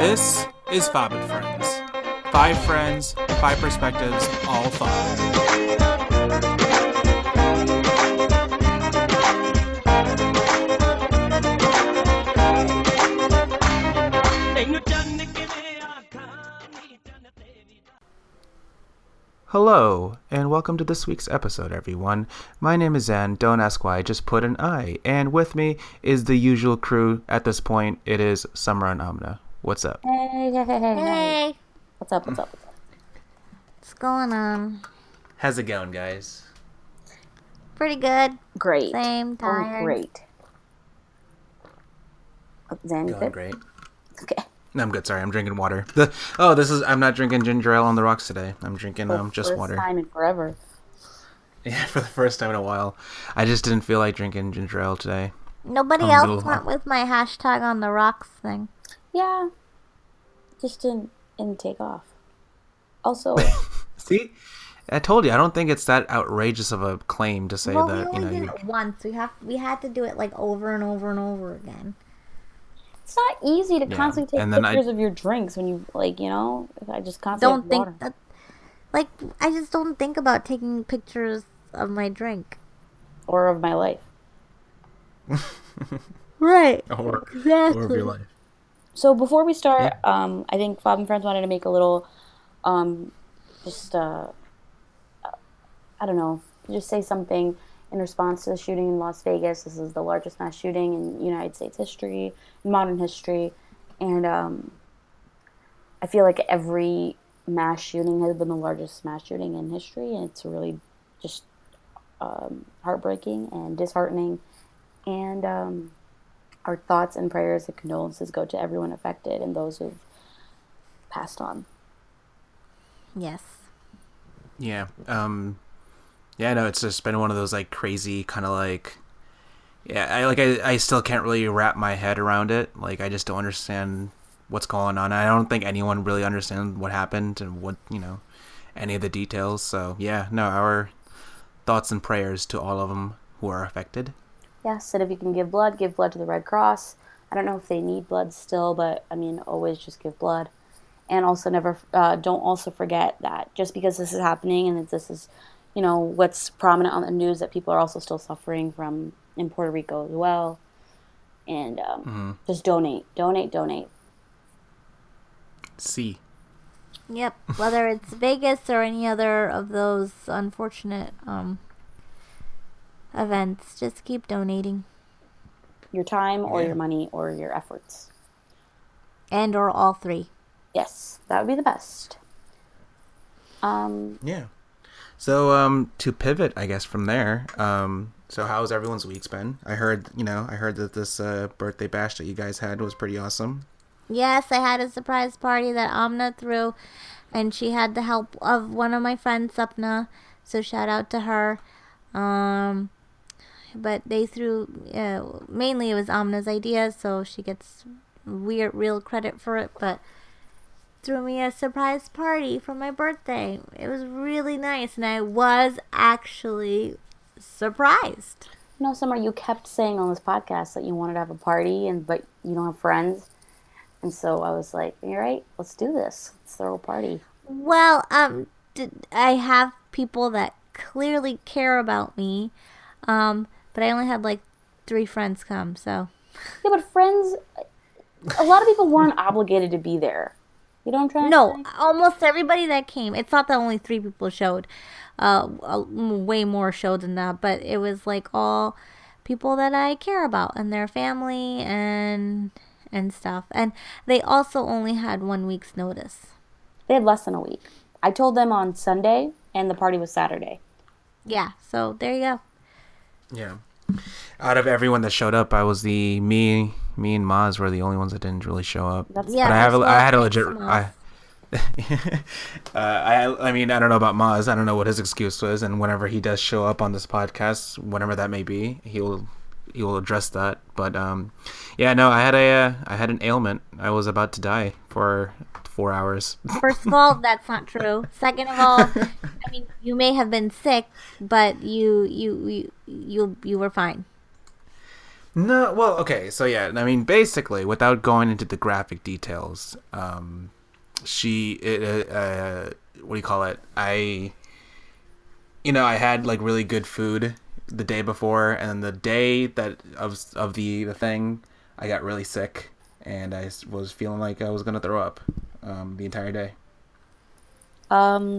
This is Five and Friends. 5 friends, 5 perspectives, all fun. Hello, and welcome to this week's episode, everyone. My name is Zen, don't ask why, just put an I. And with me is the usual crew. At this point, it is Summer and Amna. What's up? Hey. What's up? What's going on? How's it going, guys? Pretty good. Great. Same, tired. Great. Zen, you Going good? great. Okay. No, I'm good, sorry, I'm drinking water. I'm not drinking ginger ale on the rocks today. I'm drinking just water. First time in forever. Yeah, for the first time in a while. I just didn't feel like drinking ginger ale today. Nobody else went with my hashtag on the rocks thing. Yeah. Just didn't take off. Also, See? I told you, I don't think it's that outrageous of a claim to say well, that, we only did it once. We had to do it like over and over and over again. it's not easy to constantly take pictures of your drinks when you, if I just constantly Don't think water. that. Like, I just don't think about taking pictures of my drink. Or of my life. Right. Or Exactly. of your life. So before we start, I think Bob and Friends wanted to make a little, just say something in response to the shooting in Las Vegas. This is the largest mass shooting in United States history, in modern history. And I feel like every mass shooting has been the largest mass shooting in history. And it's really just heartbreaking and disheartening. And our thoughts and prayers and condolences go to everyone affected and those who've passed on. Yes. Yeah. No, it's just been one of those like crazy kind of like, I still can't really wrap my head around it. Like, I just don't understand what's going on. I don't think anyone really understands what happened and what, any of the details. So yeah, no, our thoughts and prayers to all of them who are affected. Yes, and if you can give blood to the Red Cross. I don't know if they need blood still, but I mean, always just give blood. And also don't also forget that just because this is happening and that this is, what's prominent on the news, that people are also still suffering from in Puerto Rico as well. And just donate. See. Yep. Whether it's Vegas or any other of those unfortunate events, just keep donating. Your time or your money or your efforts. And or all three. Yes, that would be the best. Yeah. So to pivot, I guess, from there, so how's everyone's week's been? I heard that this birthday bash that you guys had was pretty awesome. Yes, I had a surprise party that Amna threw, and she had the help of one of my friends, Sapna, so shout out to her. But they threw, mainly it was Amna's idea, so she gets real credit for it, but threw me a surprise party for my birthday. It was really nice, and I was actually surprised. Summer, you kept saying on this podcast that you wanted to have a party, but you don't have friends. And so I was like, you're right, let's do this. Let's throw a party. Well, I have people that clearly care about me, but I only had like 3 friends come, so. Yeah, but friends, a lot of people weren't obligated to be there. You know what I'm trying to say? No, almost everybody that came. It's not that only 3 people showed. Way more showed than that, but it was like all people that I care about and their family and stuff. And they also only had 1 week's notice. They had less than a week. I told them on Sunday, and the party was Saturday. Yeah, so there you go. Yeah. Out of everyone that showed up, me and Maz were the only ones that didn't really show up. That's But I had a legit. I mean, I don't know about Maz. I don't know what his excuse was, and whenever he does show up on this podcast, whenever that may be, he will address that. But I had an ailment. I was about to die for 4 hours. First of all, that's not true. Second of all, I mean, you may have been sick, but you were fine. No, well, okay, so yeah, I mean, basically, without going into the graphic details, what do you call it? I had like really good food the day before, and then the day that of the thing, I got really sick, and was feeling like I was gonna throw up, the entire day.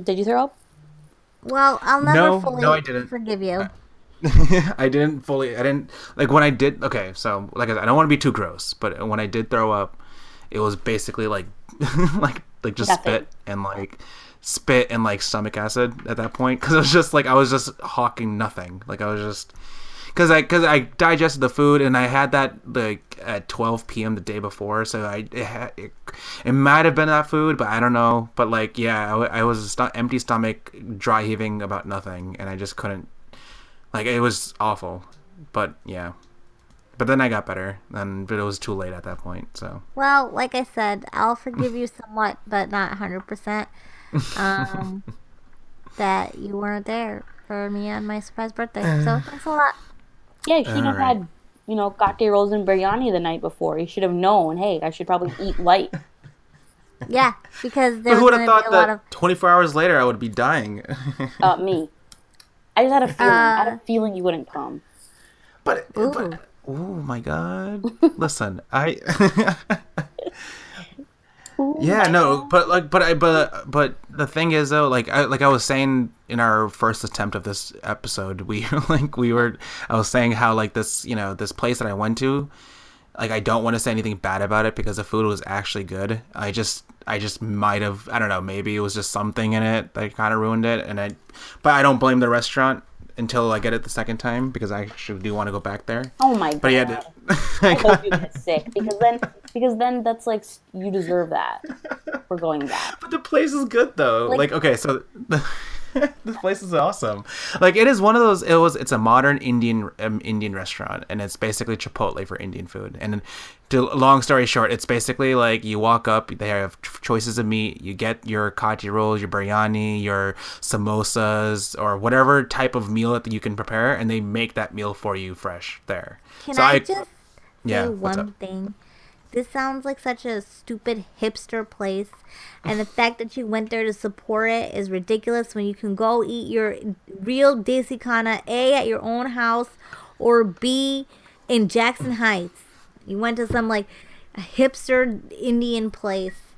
Did you throw up? Well, I'll never No, no, I fully didn't. forgive you. I didn't fully. I didn't like when I did. Okay, so like I said, I don't want to be too gross, but when I did throw up, it was basically like, like just Nothing. spit and like stomach acid at that point because it was just like I was just hawking nothing. Like I was just because I digested the food and I had that like at 12 p.m. the day before, so it might have been that food, but I don't know. But like yeah, I was empty stomach, dry heaving about nothing, and I just couldn't. Like it was awful, but yeah. But then I got better, but it was too late at that point. So Well, like I said, I'll forgive you somewhat, but not 100%. Um, that you weren't there for me on my surprise birthday. So thanks a lot. Yeah, you all shouldn't have right. had, gatte rolls and biryani the night before. You should have known, hey, I should probably eat light. Yeah, because But there who was would have going to be thought a lot that of 24 hours later I would be dying? Me. I just had a feeling. I had uh a feeling you wouldn't come. but ooh. oh my god! Listen, I Oh yeah my no, god. but like but the thing is though, like I was saying in our first attempt of this episode, we I was saying how like this place that I went to, like I don't want to say anything bad about it because the food was actually good. I just might have, I don't know, maybe it was just something in it that kind of ruined it, but I don't blame the restaurant until I get it the second time because I actually do want to go back there. Oh my But yeah, god. I I hope got, you get sick because then that's like you deserve that for going back. but the place is good though. Like Like okay, so this place is awesome. Like it is one of those. It's a modern Indian restaurant, and it's basically Chipotle for Indian food. And long story short, it's basically like you walk up, they have choices of meat. You get your kati rolls, your biryani, your samosas, or whatever type of meal that you can prepare, and they make that meal for you fresh there. Can So I just say yeah, what's up? one thing? This sounds like such a stupid hipster place, and the fact that you went there to support it is ridiculous when you can go eat your real desi kana A at your own house or B in Jackson Heights. You went to some like a hipster Indian place.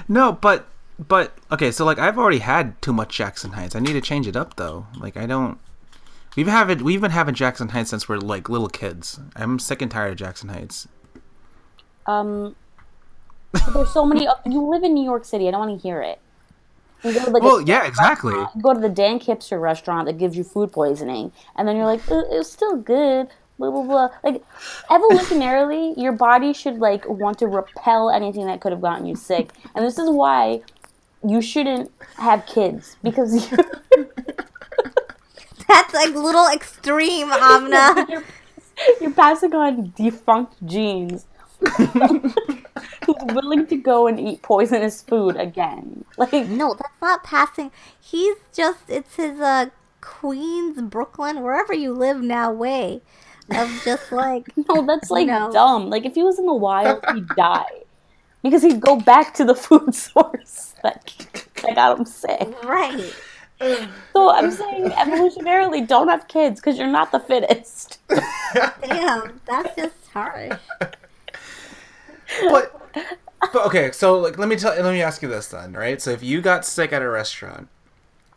No, but okay. So like I've already had too much Jackson Heights. I need to change it up though. Like I don't. We've been having Jackson Heights since we're like little kids. I'm sick and tired of Jackson Heights. um there's so many you live in New York City. I don't want to hear it. You go to like a Well, yeah, dank exactly. restaurant, you go to the dank hipster restaurant that gives you food poisoning, and then you're like, it was still good, blah blah blah. Like evolutionarily, your body should like want to repel anything that could have gotten you sick, and this is why you shouldn't have kids because That's like a little extreme, Amna. you're passing on defunct genes. Who's willing to go and eat poisonous food again? Like, No, that's not passing. He's just, it's his Queens, Brooklyn, wherever you live now way of just like, no, that's you like know, dumb. Like, if he was in the wild, he'd die because he'd go back to the food source that got him sick. right. So I'm saying evolutionarily, don't have kids because you're not the fittest. Damn, that's just harsh. But but okay. So like let me ask you this then, right? So if you got sick at a restaurant,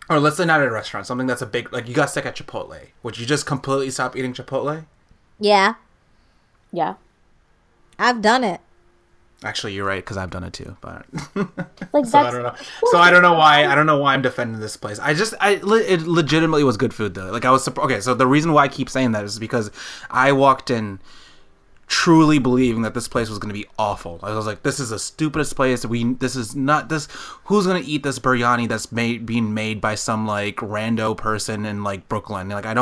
or let's say not at a restaurant, something that's a big like you got sick at Chipotle, would you just completely stop eating Chipotle? Yeah, Yeah, I've done it. Actually, you're right because I've done it too. But like so I that's don't know. So I don't know why. I don't know why I'm defending this place. It legitimately was good food though. Like I was okay. So the reason why I keep saying that is because I walked in truly believing that this place was going to be awful. I was like, this is the stupidest place. This is not this. Who's going to eat this biryani that's being made by some like rando person in like Brooklyn? Like I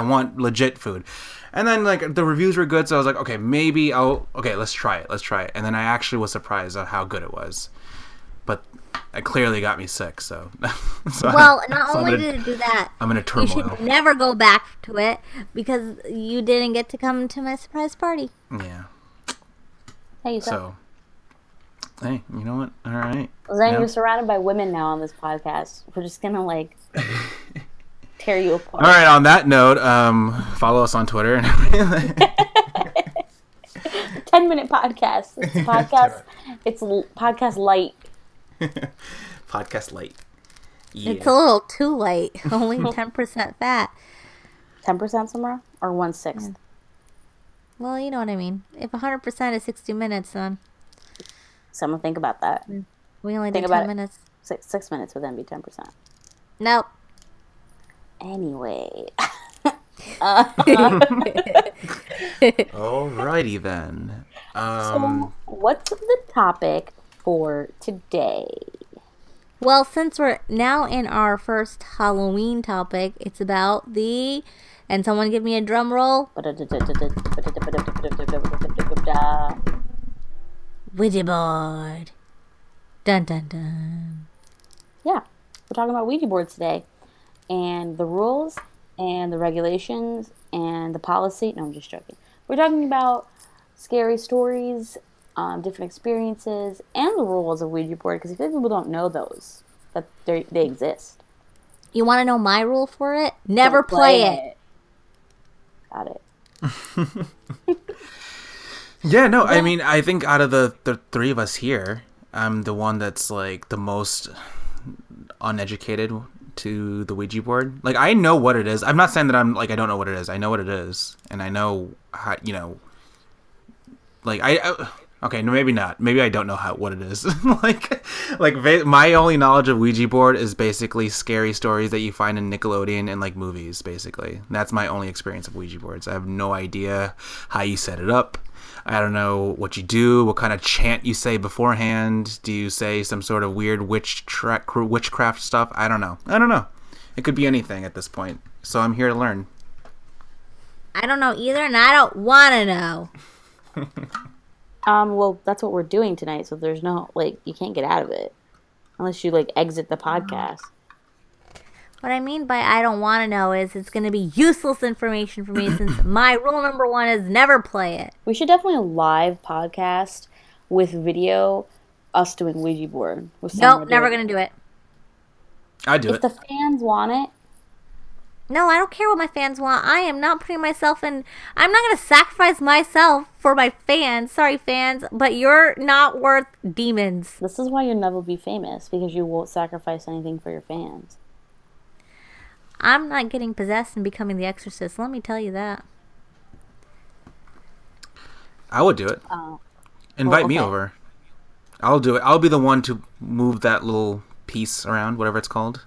want legit food. And then like the reviews were good, so I was like, okay, let's try it. And then I actually was surprised at how good it was. But it clearly got me sick. So, Well, not only did it do that, I'm in a you turmoil. should never go back to it because you didn't get to come to my surprise party. Yeah. Hey, So, hey, you know what? All right. Zane, you're surrounded by women now on this podcast. We're just gonna like tear you apart. All right. On that note, follow us on Twitter and everything. 10-minute podcast. It's podcast. It's podcast light. Podcast light. Yeah. It's a little too late. Only 10% fat. 10% somewhere or 1/6. Yeah. Well, you know what I mean. If 100% is 60 minutes, then Someone think about that. we only Think did about 10 minutes. 6 minutes would then be 10%. Nope. Anyway. Alrighty then. So, what's the topic for today? Well, since we're now in our first Halloween topic, it's about the... And someone give me a drum roll. Ouija board. Dun dun dun. Yeah, we're talking about Ouija boards today, and the rules, and the regulations, and the policy. No, I'm just joking. We're talking about scary stories, different experiences, and the rules of Ouija board, because I feel like people don't know those, that they exist. You want to know my rule for it? Never Don't play it. Got it. Yeah, no, I mean, I think out of the three of us here, I'm the one that's like the most uneducated to the Ouija board. Like, I know what it is. I'm not saying that I'm like I don't know what it is. I know what it is, and I know how, you know. Like okay, no, maybe not. Maybe I don't know what it is. My only knowledge of Ouija board is basically scary stories that you find in Nickelodeon and like movies. Basically, that's my only experience of Ouija boards. I have no idea how you set it up. I don't know what you do, what kind of chant you say beforehand. Do you say some sort of weird witchcraft stuff? I don't know. It could be anything at this point. So I'm here to learn. I don't know either, and I don't want to know. Well, that's what we're doing tonight, so there's no, like, you can't get out of it. Unless you, like, exit the podcast. What I mean by I don't want to know is it's going to be useless information for me since my rule number 1 is never play it. We should definitely live podcast with video, us doing Ouija board. Nope, never going to do it. I do If it. the fans want it. No, I don't care what my fans want. I am not putting myself in... I'm not going to sacrifice myself for my fans. Sorry, fans, but you're not worth demons. This is why you'll never be famous, because you won't sacrifice anything for your fans. I'm not getting possessed and becoming the exorcist. Let me tell you that. I would do it. Invite me over. I'll do it. I'll be the one to move that little piece around, whatever it's called.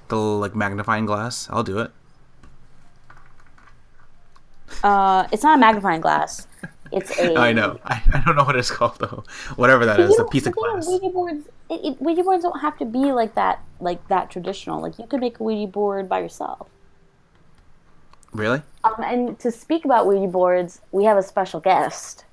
The little, like, magnifying glass. I'll do it. It's not a magnifying glass. It's a... I know. I don't know what it's called, though. Whatever that is, a piece of glass. Ouija boards, Ouija boards don't have to be like that traditional. Like, you could make a Ouija board by yourself. Really? And to speak about Ouija boards, we have a special guest.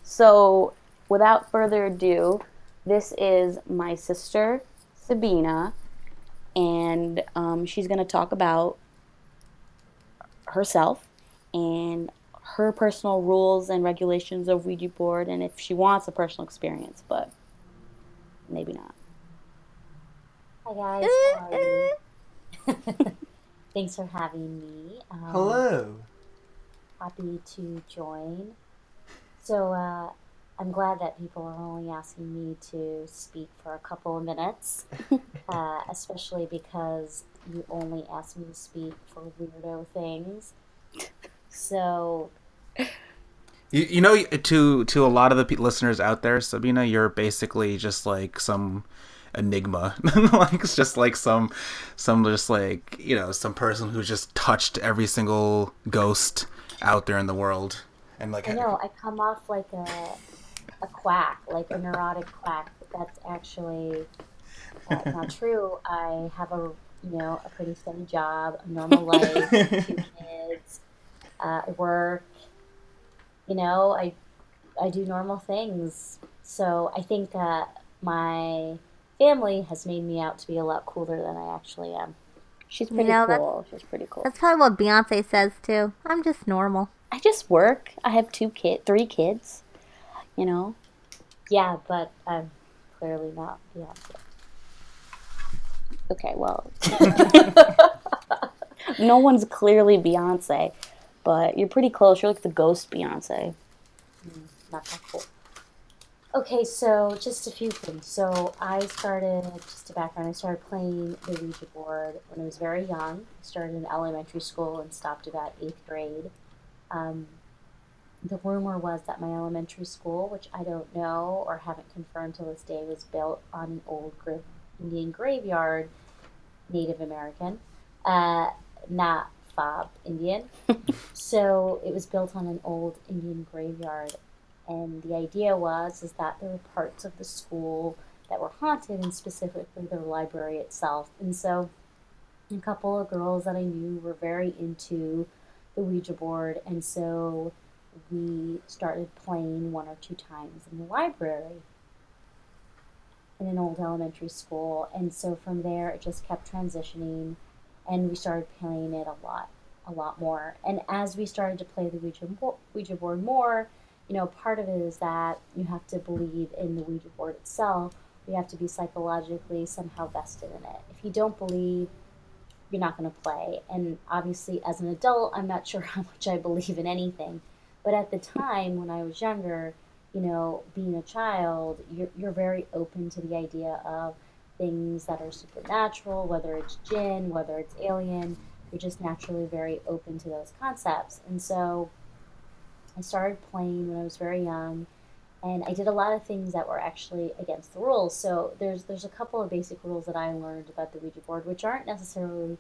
So, without further ado, this is my sister, Sabina, and she's going to talk about herself and her personal rules and regulations of Ouija board, and if she wants a personal experience, but maybe not. Hi guys, how are you? Thanks for having me. Hello. Happy to join. So I'm glad that people are only asking me to speak for a couple of minutes, especially because you only asked me to speak for weirdo things. So, You know, to a lot of the listeners out there, Sabina, you're basically just like some enigma. Like, it's just like some just like, you know, some person who just touched every single ghost out there in the world. And like, I know, I come off like a quack, like a neurotic quack, but that's actually not true. I have a pretty steady job, a normal life, 2 kids, I work, I do normal things. So I think my family has made me out to be a lot cooler than I actually am. She's You pretty know, cool. She's pretty cool. that's probably what Beyonce says too. I'm just normal. I just work. I have 3 kids, you know. Yeah, but I'm clearly not Beyonce. Okay, well, no one's clearly Beyonce, but you're pretty close. You're like the ghost Beyonce. Not that cool. Okay, so just a few things. So I started, just a background, I started playing the Ouija board when I was very young. I started in elementary school and stopped about eighth grade. Um, the rumor was that my elementary school, which I don't know or haven't confirmed to this day, was built on an old Indian graveyard, Native American, uh, not Fob Indian. So it was built on an old Indian graveyard, and the idea was is that there were parts of the school that were haunted, and specifically the library itself. And so a couple of girls that I knew were very into the Ouija board, and so we started playing one or two times in the library in an old elementary school. And so from there, it just kept transitioning, and we started playing it a lot more. And as we started to play the Ouija board more, part of it is that you have to believe in the Ouija board itself. You have to be psychologically somehow vested in it. If you don't believe, you're not going to play. And obviously, as an adult, I'm not sure how much I believe in anything. But at the time when I was younger, being a child, you're very open to the idea of things that are supernatural, whether it's jinn, whether it's alien. You're just naturally very open to those concepts. And so I started playing when I was very young, and I did a lot of things that were actually against the rules. So there's a couple of basic rules that I learned about the Ouija board, which aren't necessarily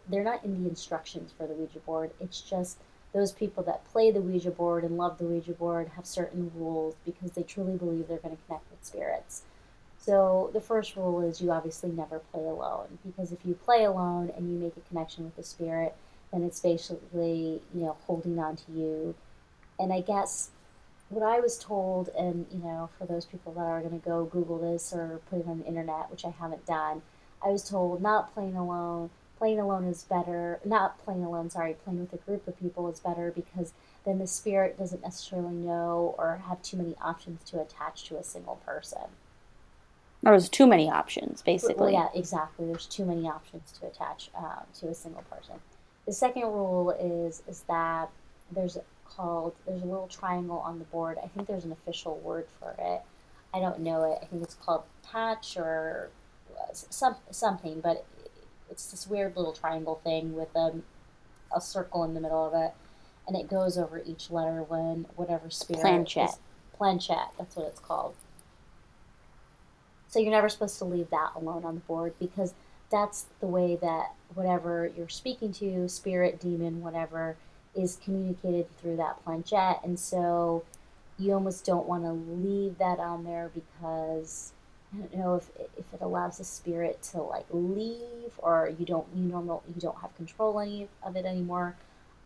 they're not in the instructions for the Ouija board. It's just those people that play the Ouija board and love the Ouija board have certain rules because they truly believe they're going to connect with spirits. So the first rule is you obviously never play alone, because if you play alone and you make a connection with the spirit, then it's basically holding on to you. And I guess what I was told, and for those people that are going to go Google this or put it on the internet, which I haven't done, I was told not playing alone. Playing alone is better. Not playing alone, sorry, playing with a group of people is better, because then the spirit doesn't necessarily know or have too many options to attach to a single person. There's too many options, Well, basically. yeah, exactly. There's too many options to attach to a single person. The second rule is that there's there's a little triangle on the board. I think there's an official word for it. I don't know it. I think it's called patch or something, but it's this weird little triangle thing with a circle in the middle of it, and it goes over each letter when whatever spirit Planchette. is planchette. That's what it's called. So you're never supposed to leave that alone on the board, because that's the way that whatever you're speaking to, spirit, demon, whatever, is communicated through that planchette. And so you almost don't want to leave that on there, because I don't know if it allows the spirit to like leave, or you don't have control any of it anymore.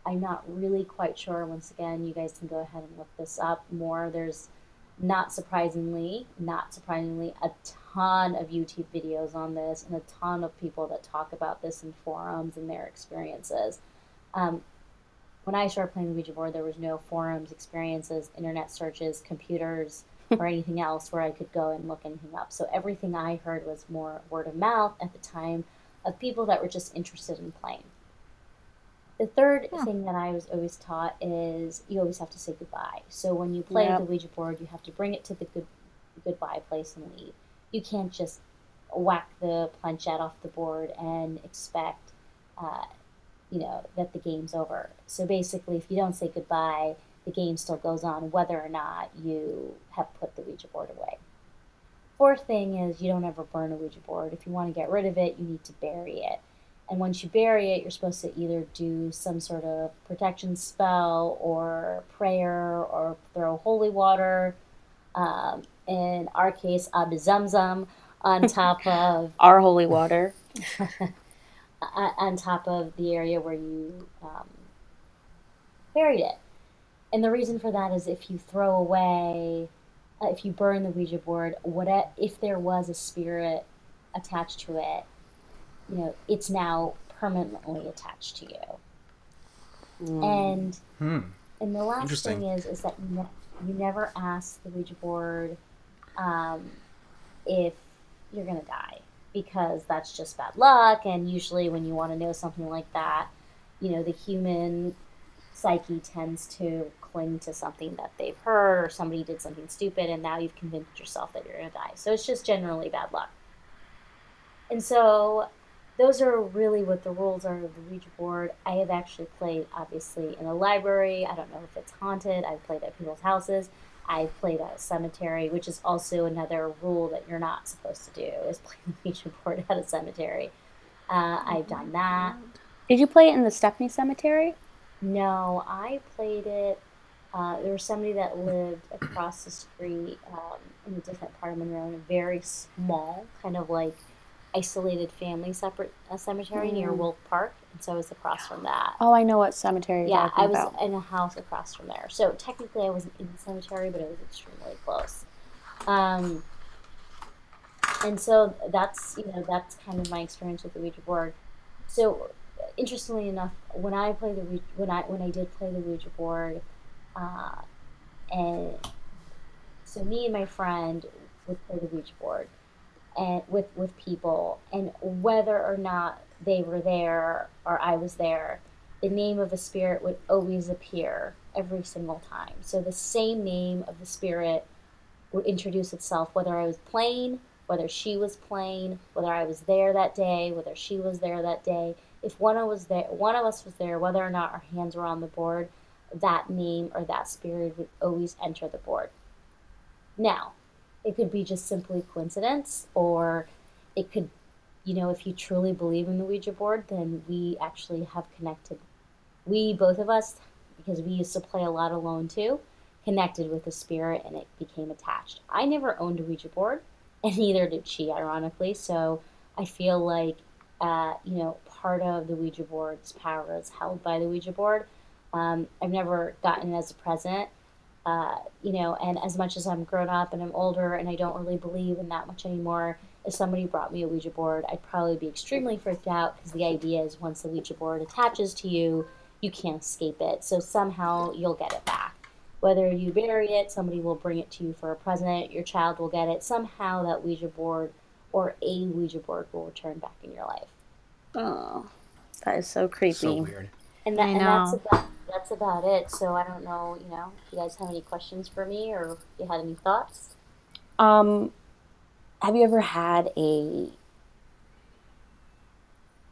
I'm not really quite sure. Once again, you guys can go ahead and look this up more. There's not surprisingly, a ton of YouTube videos on this, and a ton of people that talk about this in forums and their experiences. Um, when I started playing the Ouija board, there was no forums, experiences, internet searches, computers, or anything else where I could go and look anything up. So everything I heard was more word of mouth at the time, of people that were just interested in playing. The third Huh. thing that I was always taught is you always have to say goodbye. So when you play the Yep. Ouija board, you have to bring it to the goodbye place and leave. You can't just whack the planchette off the board and expect, uh, that the game's over. So basically, if you don't say goodbye, the game still goes on whether or not you have put the Ouija board away. Fourth thing is you don't ever burn a Ouija board. If you want to get rid of it, you need to bury it. And once you bury it, you're supposed to either do some sort of protection spell or prayer or throw holy water. In our case, Zamzam on top of Our holy water. on top of the area where you buried it. And the reason for that is if you throw away if you burn the Ouija board, if there was a spirit attached to it, it's now permanently attached to you. And and the last Interesting. thing is that you never ask the Ouija board um, if you're gonna die, because that's just bad luck. And usually, when you want to know something like that, the human psyche tends to cling to something that they've heard, or somebody did something stupid, and now you've convinced yourself that you're gonna die. So it's just generally bad luck. And so those are really what the rules are of the Ouija board. I have actually played, obviously, in a library. I don't know if it's haunted. I've played at people's houses. I've played at a cemetery, which is also another rule that you're not supposed to do, is play the Ouija board at a cemetery. Oh I've my done that. god. Did you play it in the Stepney Cemetery? No, I played it. There was somebody that lived across the street in a different part of Monroe, in a very small, kind of like isolated family separate cemetery near Mm. Wolf Park, and so I was across from that. Oh, I know what cemetery you're Yeah, talking I was about. in a house across from there. So technically, I wasn't in the cemetery, but I was extremely close. Um, and so that's kind of my experience with the Ouija board. So interestingly enough, when I did play the Ouija board, uh, and so me and my friend would play the Ouija board and with people, and whether or not they were there or I was there, the name of a spirit would always appear every single time. So the same name of the spirit would introduce itself, whether I was playing, whether she was playing, whether I was there that day, whether she was there that day. If one of us was there, whether or not our hands were on the board, that name or that spirit would always enter the board. Now, it could be just simply coincidence, or it could, if you truly believe in the Ouija board, then we actually have connected. We, both of us, because we used to play a lot alone too, connected with the spirit and it became attached. I never owned a Ouija board, and neither did she, ironically. So I feel like, part of the Ouija board's power is held by the Ouija board. I've never gotten it as a present, and as much as I'm grown up and I'm older and I don't really believe in that much anymore, if somebody brought me a Ouija board, I'd probably be extremely freaked out, because the idea is once the Ouija board attaches to you, you can't escape it. So somehow you'll get it back. Whether you bury it, somebody will bring it to you for a present, your child will get it. Somehow that Ouija board or a Ouija board will return back in your life. Oh, that is so So creepy. weird. And that I and know. that's about it. So I don't know, if you guys have any questions for me, or if you had any thoughts. Um, have you ever had a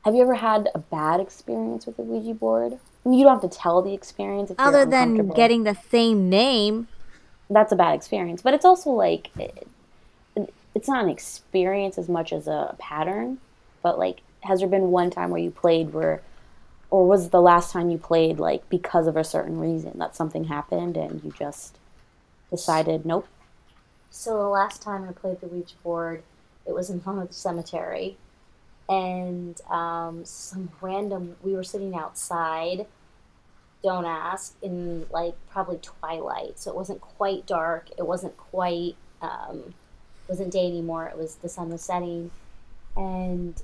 have you ever had a bad experience with a Ouija board? I mean, you don't have to tell the experience if you're Other than uncomfortable. getting the same name, That's a bad experience, but it's also like it's not an experience as much as a pattern. But like, has there been one time where you played where, or was the last time you played like because of a certain reason that something happened and you just decided, nope, So the last time I played the Ouija board, it was in front of the cemetery, and some random. We were sitting outside. Don't ask, in like probably twilight, so it wasn't quite dark. It wasn't quite. Wasn't day anymore. It was, the sun was setting, and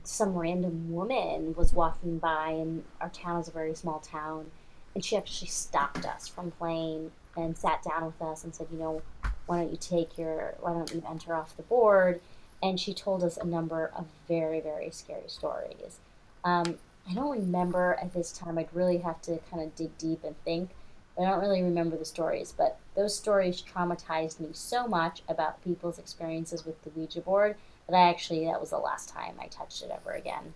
some random woman was walking by, and our town is a very small town, and she actually stopped us from playing and sat down with us and said, why don't you enter off the board? And she told us a number of very, very scary stories. um, I don't remember at this time. I'd really have to kind of dig deep and think, but I don't really remember the stories. But those stories traumatized me so much about people's experiences with the Ouija board, that was the last time I touched it ever again.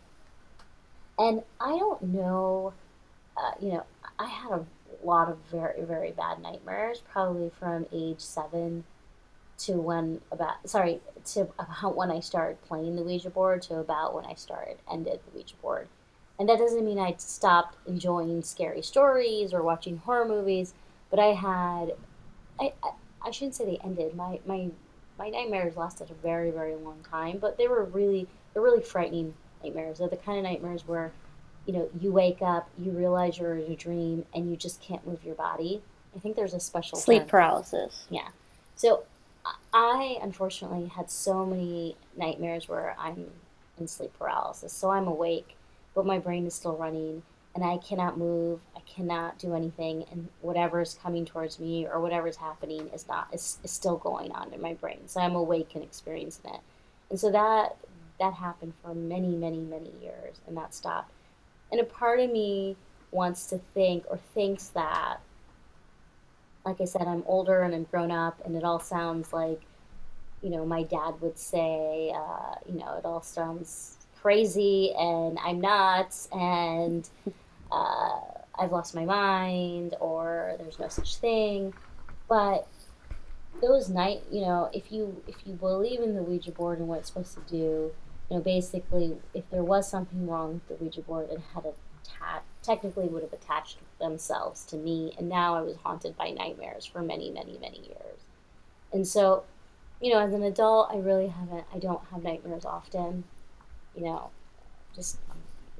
And I don't know, uh, you know, I had a lot of very, very bad nightmares, probably from age 7 to about when I started playing the Ouija board, to about when I started ended the Ouija board. And that doesn't mean I stopped enjoying scary stories or watching horror movies, but I shouldn't say they ended. My nightmares lasted a very, very long time, but they're really frightening nightmares. They're the kind of nightmares where, you wake up, you realize you're in a dream, and you just can't move your body. I think there's a special Sleep term. paralysis. Yeah. So I unfortunately had so many nightmares where I'm in sleep paralysis. So I'm awake, but my brain is still running and I cannot move. I cannot do anything. And whatever's coming towards me or whatever's happening is still going on in my brain. So I'm awake and experiencing it. And so that happened for many, many, many years and that stopped. And a part of me wants to think or thinks that, like I said, I'm older and I'm grown up, and it all sounds like, my dad would say, it all sounds crazy, and I'm nuts, and uh, I've lost my mind, or there's no such thing. But those night, if you believe in the Ouija board and what it's supposed to do, basically, if there was something wrong with the Ouija board, it had technically would have attached themselves to me, and now I was haunted by nightmares for many, many, many years. And so, as an adult, I don't have nightmares often, you know, just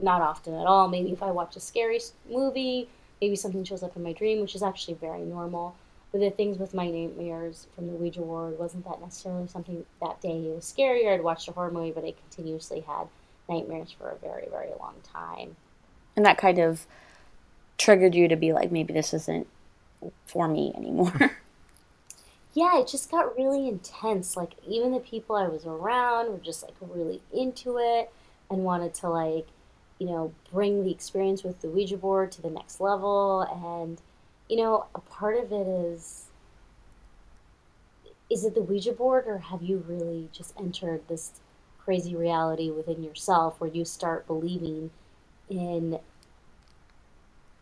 not often at all. Maybe if I watch a scary movie, maybe something shows up in my dream, which is actually very normal. But the things with my nightmares from the Ouija board wasn't that necessarily something that day it was scary or I'd watched a horror movie, but I continuously had nightmares for a very, very long time. And that kind of triggered you to be like, maybe this isn't for me anymore. Yeah, it just got really intense. Like even the people I was around were just like really into it and wanted to like, bring the experience with the Ouija board to the next level. And, a part of it is it the Ouija board or have you really just entered this crazy reality within yourself where you start believing in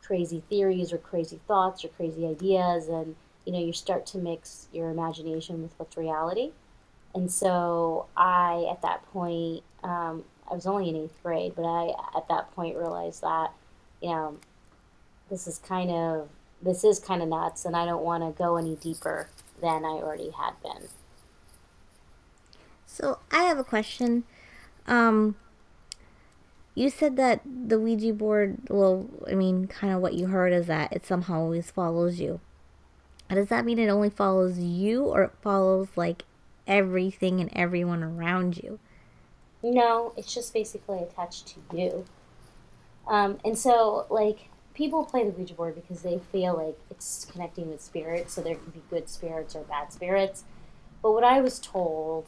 crazy theories or crazy thoughts or crazy ideas and you start to mix your imagination with what's reality. And so I, at that point, I was only in eighth grade, but I, at that point, realized that, you know, this is kind of this is kind of nuts, and I don't want to go any deeper than I already had been. So I have a question. Um, you said that the Ouija board, well, I mean, kind of what you heard is that it somehow always follows you. Does that mean it only follows you or it follows like everything and everyone around you? No, it's just basically attached to you. And so, like, people play the Ouija board because they feel like it's connecting with spirits, so there can be good spirits or bad spirits. But what I was told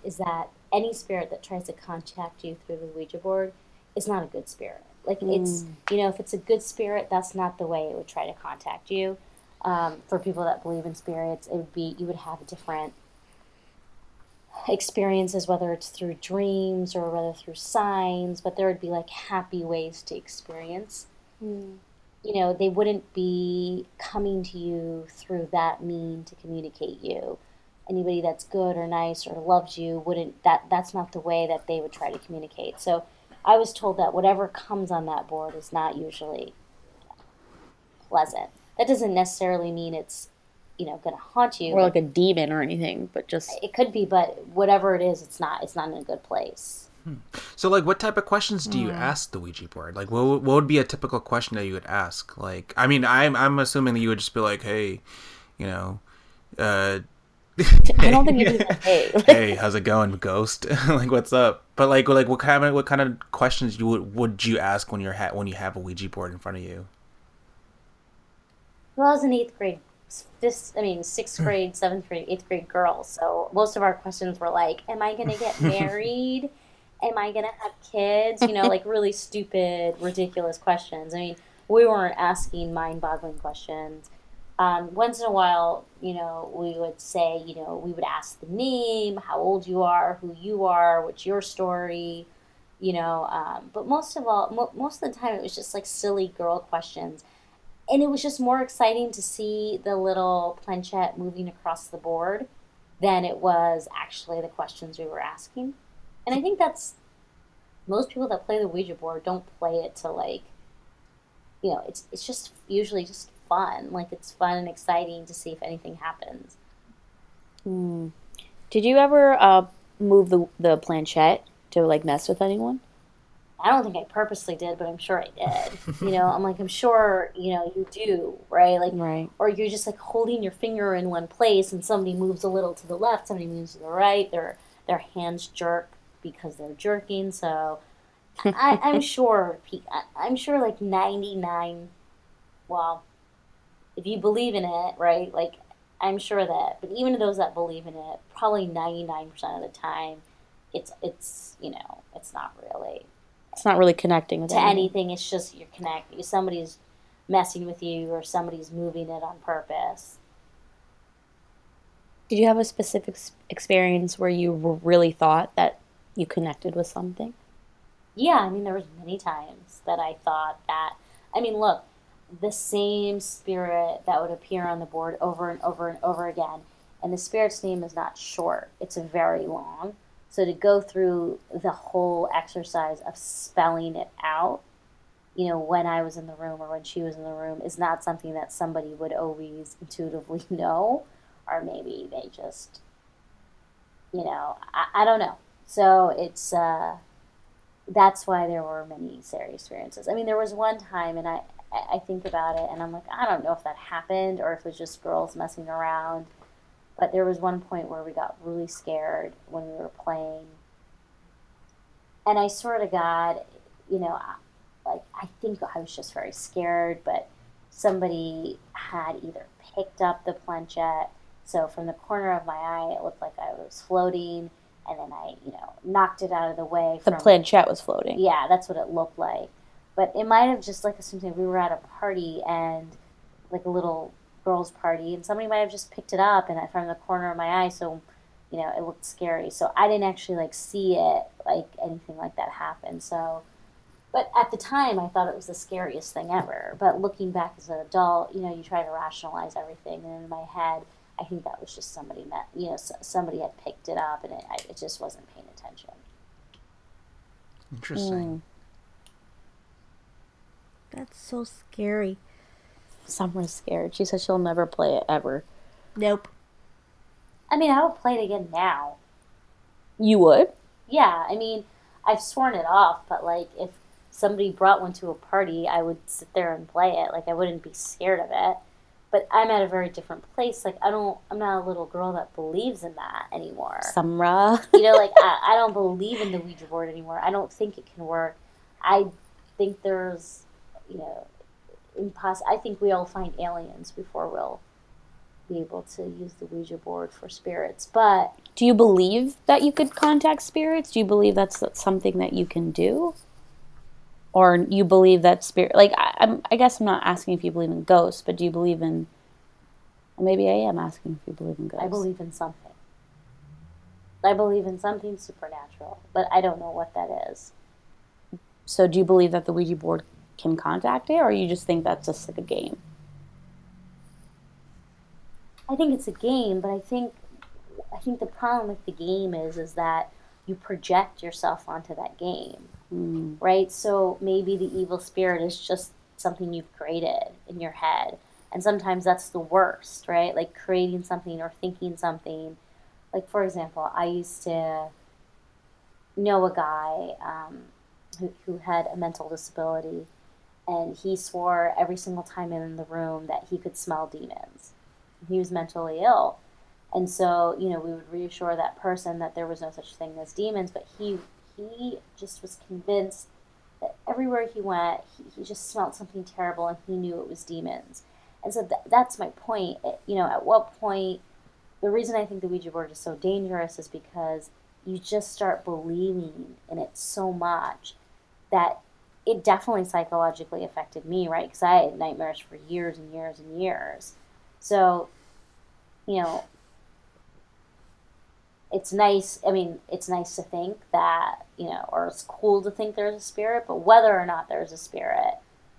is that any spirit that tries to contact you through the Ouija board is not a good spirit. Like, Mm. if it's a good spirit, that's not the way it would try to contact you. For people that believe in spirits, you would have different experiences, whether it's through dreams or whether through signs, but there would be like happy ways to experience. Mm. They wouldn't be coming to you through that mean to communicate you. Anybody that's good or nice or loves you wouldn't that's not the way that they would try to communicate. So I was told that whatever comes on that board is not usually pleasant. That doesn't necessarily mean it's, going to haunt you, Or like but a demon or anything, but just it could be, but whatever it is, it's not in a good place. So, like, what type of questions do you Hmm. ask the Ouija board? Like, what would be a typical question that you would ask? Like, I mean, I'm assuming that you would just be like, hey, you know, uh, I don't hey, think it'd be like, hey, hey, how's it going, ghost? Like, what's up? But like, what kind of questions would you ask when you have a Ouija board in front of you? Well, I was in eighth grade, sixth grade, seventh grade, eighth grade girl. So most of our questions were like, "Am I gonna get married? Am I gonna have kids?" Like really stupid, ridiculous questions. I mean, we weren't asking mind-boggling questions. Once in a while, we would say, we would ask the name, how old you are, who you are, what's your story, but most of the time, it was just like silly girl questions and it was just more exciting to see the little planchette moving across the board than it was actually the questions we were asking. And I think that's most people that play the Ouija board don't play it to like, it's just usually just fun. Like it's fun and exciting to see if anything happens. mm. Did you ever move the planchette to like mess with anyone? I don't think I purposely did, but I'm sure I did. I'm like, I'm sure, you do, right? Like, Right. or you're just like holding your finger in one place and somebody moves a little to the left, somebody moves to the right, their hands jerk because they're jerking. So I'm sure, I'm sure like 99, well, if you believe in it, right? Like, I'm sure that, but even those that believe in it, probably 99% of the time, it's not really It's not really connecting with to anything. anything. It's just you're connecting. Somebody's messing with you or somebody's moving it on purpose. Did you have a specific experience where you really thought that you connected with something? Yeah, I mean, there was many times that I thought that. I mean, look, the same spirit that would appear on the board over and over and over again, and the spirit's name is not short; it's very long. So to go through the whole exercise of spelling it out, when I was in the room or when she was in the room, is not something that somebody would always intuitively know, or maybe they just, I don't know. So that's why there were many scary experiences. I mean, there was one time, and I think about it, and I'm like, I don't know if that happened or if it was just girls messing around. But there was one point where we got really scared when we were playing, and I swear to God, like I think I was just very scared, but somebody had either picked up the planchette, so from the corner of my eye, it looked like I was floating, and then I, knocked it out of the way The from. planchette was floating. Yeah, that's what it looked like. But it might have just like something we were at a party and like a little girls' party, and somebody might have just picked it up and from the corner of my eye, so it looked scary. So I didn't actually like see it like anything like that happen. So, but at the time, I thought it was the scariest thing ever. But looking back as an adult, you try to rationalize everything, and in my head, I think that was just somebody that somebody had picked it up, and it just wasn't paying attention. Interesting. That's so scary. Summer's scared. She said she'll never play it ever. Nope. I mean, I would play it again now. You would? Yeah, I mean, I've sworn it off, but like if somebody brought one to a party, I would sit there and play it. Like I wouldn't be scared of it. But I'm at a very different place. Like I'm not a little girl that believes in that anymore. Sumra. Like I don't believe in the Ouija board anymore. I don't think it can work. I think there's, you know, I think we'll find aliens before we'll be able to use the Ouija board for spirits. But Do you believe that you could contact spirits? Do you believe that's something that you can do? Or you believe that spirit, like I guess I'm not asking if you believe in ghosts, but do you believe in, well, maybe I am asking if you believe in ghosts. I believe in something. I believe in something supernatural, but I don't know what that is. So do you believe that the Ouija board can contact it, or you just think that's just like a game? I think it's a game, but I think the problem with the game is that you project yourself onto that game, right? So maybe the evil spirit is just something you've created in your head, and sometimes that's the worst, right? Like creating something or thinking something. Like for example, I used to know a guy who had a mental disability, and he swore every single time in the room that he could smell demons. He was mentally ill. And so, we would reassure that person that there was no such thing as demons, but he just was convinced that everywhere he went, he just smelled something terrible and he knew it was demons. And so that's my point. At what point, the reason I think the Ouija board is so dangerous is because you just start believing in it so much that it definitely psychologically affected me, right? Because I had nightmares for years and years and years. So, you know, it's nice. I mean, it's nice to think that, or it's cool to think there's a spirit, but whether or not there's a spirit,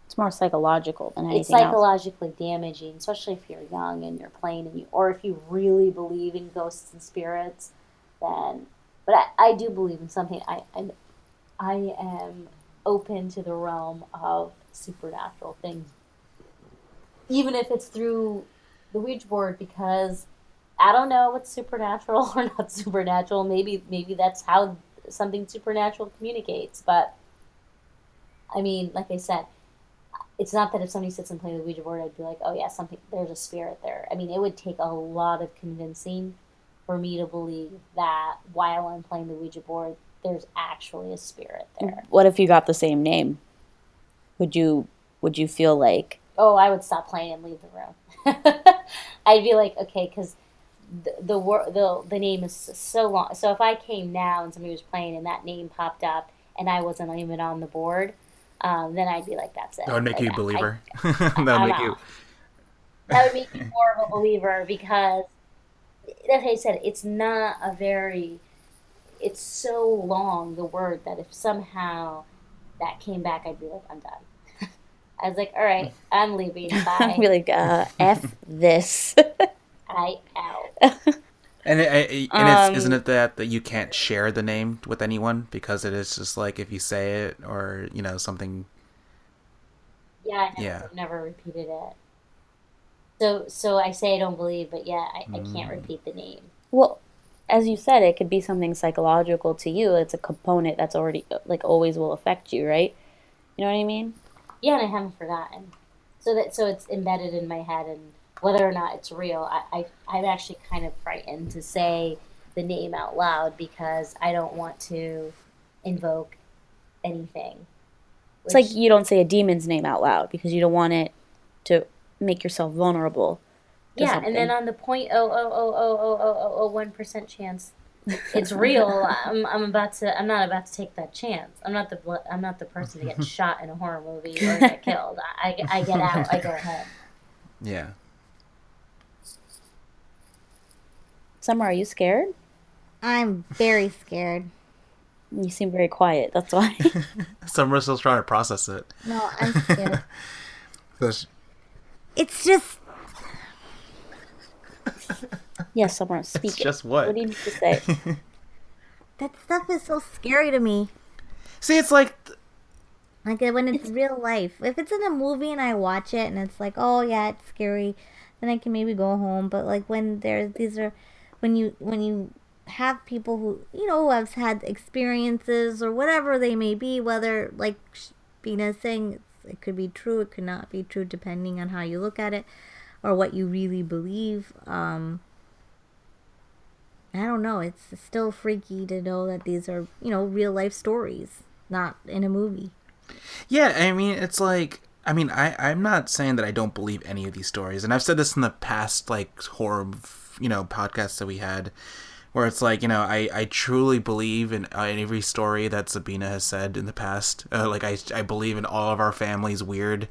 It's more psychological than it's anything else. psychologically damaging, especially if you're young and you're playing or if you really believe in ghosts and spirits, then, but I do believe in something. I am open to the realm of supernatural things, even if it's through the Ouija board, because I don't know what's supernatural or not supernatural. Maybe that's how something supernatural communicates. But I mean, like I said, it's not that if somebody sits and plays the Ouija board, I'd be like, oh yeah, something, there's a spirit there. I mean, it would take a lot of convincing for me to believe that while I'm playing the Ouija board, there's actually a spirit there. What if you got the same name? Would you would you feel like Oh, I would stop playing and leave the room. I'd be like, okay, because the name is so long. So if I came now and somebody was playing and that name popped up and I wasn't even on the board, then I'd be like, that's it. That would make Like you a believer. That would I'm make you. out. That would make me more of a believer because, like I said, it's not a very. It's so long the word that if somehow that came back, I'd be like, I'm done. I was like, all right, I'm leaving. I'd Bye. be like, F this. I out. And it's isn't um it that you can't share the name with anyone because it is just like if you say it or something. Yeah, I Yeah. never repeated it. So I say I don't believe, but yeah, I can't Mm. repeat the name. well, as you said, it could be something psychological to you. It's a component that's already like always will affect you, right? You know what I mean? Yeah, and I haven't forgotten. So it's embedded in my head, and whether or not it's real, I'm actually kind of frightened to say the name out loud because I don't want to invoke anything. It's like Which you don't say a demon's name out loud because you don't want it to make yourself vulnerable to yeah, and then something. on the 0.0000001% chance it's real, I'm not about to take that chance. I'm not the person to get shot in a horror movie or get killed. I get out. I go home. Yeah. Summer, are you scared? I'm very scared. You seem very quiet. That's why. Summer's still trying to process it. No, I'm scared. That's- It's just Yes, Summer, it's speak it. just What what? do you need to say? that stuff is so scary to me. See, it's like Like when it's It's real life. If it's in a movie and I watch it and it's like, oh yeah, it's scary, then I can maybe go home. But like when there's these are, when you have people who who have had experiences or whatever they may be, whether like Bina's saying, it could be true, it could not be true, depending on how you look at it or what you really believe. I don't know. It's still freaky to know that these are real life stories, not in a movie. yeah. I mean, it's like I'm not saying that I don't believe any of these stories, and I've said this in the past like horror podcasts that we had, where it's like I truly believe in every story that Sabina has said in the past. Like I believe in all of our family's weird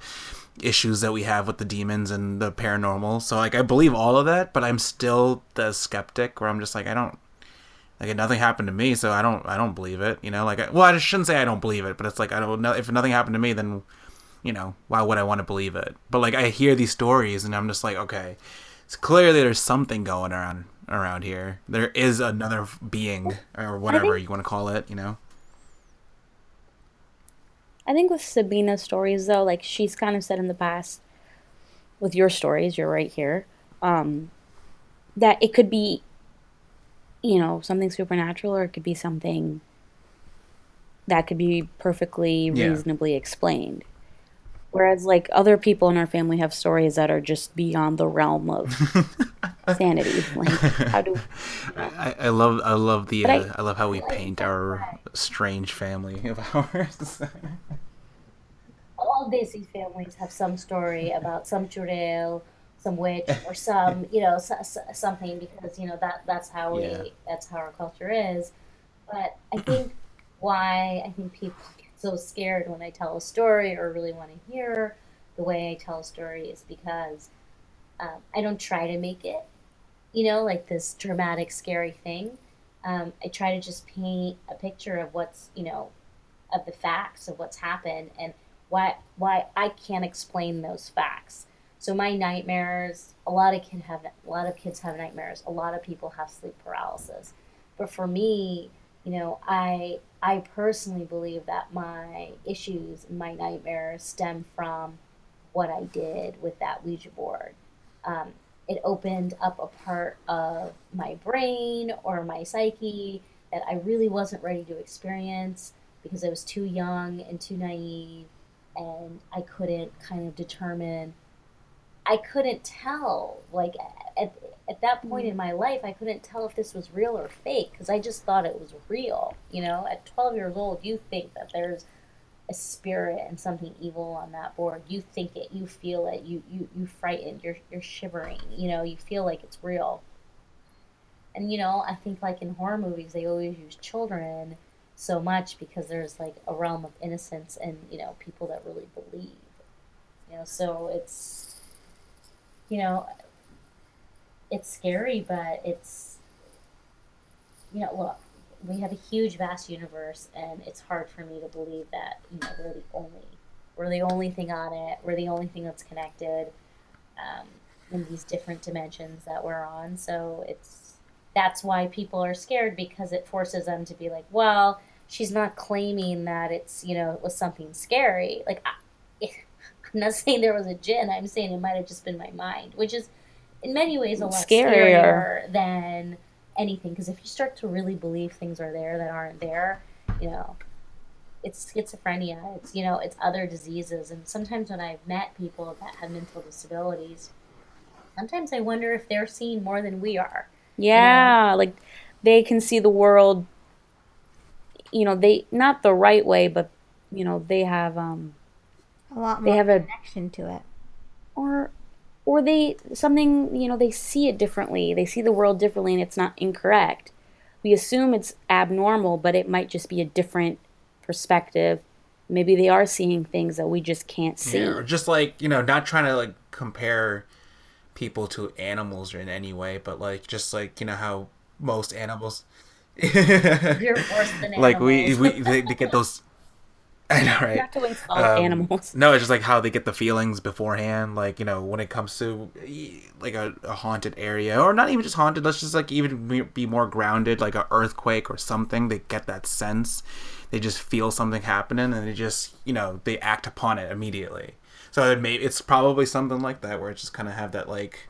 issues that we have with the demons and the paranormal. So like I believe all of that, but I'm still the skeptic where I'm just like I don't like nothing happened to me, so I don't believe it. Like well I shouldn't say I don't believe it, but it's like I don't know if nothing happened to me, then why would I want to believe it? But like I hear these stories and I'm just like okay, it's clearly there's something going around here. There is another being or I whatever think you want to call it. I think with Sabina's stories though, like she's kind of said in the past with your stories, you're right here, um, that it could be, something supernatural or it could be something that could be perfectly Yeah. reasonably explained. Whereas like other people in our family have stories that are just beyond the realm of sanity. Like how do but I love how we Well, I think paint that's our why strange family of ours. all Desi families have some story about some churel, some witch, or some something because that's how Yeah. our culture is. But I think why I think people get so scared when I tell a story or really want to hear the way I tell a story is because I don't try to make it, like this dramatic, scary thing. I try to just paint a picture of what's, of the facts of what's happened and why I can't explain those facts. So my nightmares, a lot of kids have nightmares. A lot of people have sleep paralysis. But for me, I personally believe that my issues and my nightmares stem from what I did with that Ouija board. Um, it opened up a part of my brain or my psyche that I really wasn't ready to experience because I was too young and too naive, and I couldn't kind of determine. I couldn't tell, like, at, at that point in my life, I couldn't tell if this was real or fake because I just thought it was real. At 12 years old, you think that there's a spirit and something evil on that board. You think it, you feel it, you frightened, you're shivering, you feel like it's real. And I think like in horror movies they always use children so much because there's like a realm of innocence and people that really believe. So you know it's scary, but look, we have a huge vast universe, and it's hard for me to believe that we're the only thing on it. We're the only thing that's connected, um, in these different dimensions that we're on. So that's why people are scared, because it forces them to be like, well, she's not claiming that it was something scary. Like, I'm not saying there was a jinn. I'm saying it might have just been my mind, which is in many ways a lot Scarier. scarier than anything. Because if you start to really believe things are there that aren't there, you know, it's schizophrenia. It's other diseases. And sometimes when I've met people that have mental disabilities, sometimes I wonder if they're seeing more than we are. You know, Yeah, like they can see the world, they not the right way, but they have A lot they more have a connection to it. or or they something, they see it differently. They see the world differently and it's not incorrect. We assume it's abnormal, but it might just be a different perspective. Maybe they are seeing things that we just can't Yeah, or see. just like not trying to like compare people to animals or in any way, but like just like how most animals, we're worse than like we animals. we they get those. I know, right? Not to insult animals. No, it's just like how they get the feelings beforehand. Like when it comes to like a haunted area, or not even just haunted. Let's just like even be more grounded, like a earthquake or something. They get that sense. They just feel something happening, and they just they act upon it immediately. So it's probably something like that, where it just kind of have that like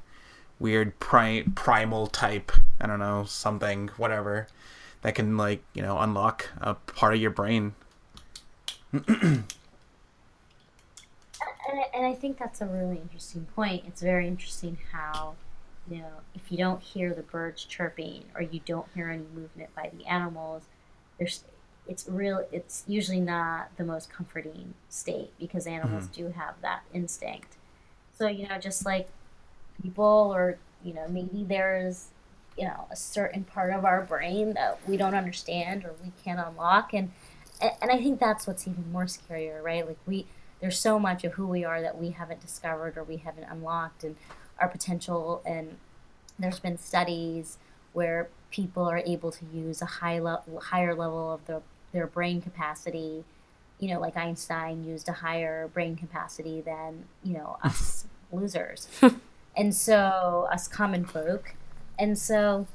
weird primal type. I don't know, something, whatever, that can like unlock a part of your brain. And I think that's a really interesting point. It's very interesting how, if you don't hear the birds chirping or you don't hear any movement by the animals, there's it's usually not the most comforting state because animals Mm-hmm. do have that instinct. So, just like people, or maybe there's a certain part of our brain that we don't understand or we can't unlock, and I think that's what's even more scarier, right? Like, there's so much of who we are that we haven't discovered or we haven't unlocked, and our potential. And there's been studies where people are able to use a higher level of their brain capacity. Like Einstein used a higher brain capacity than us losers, and so us common folk. And so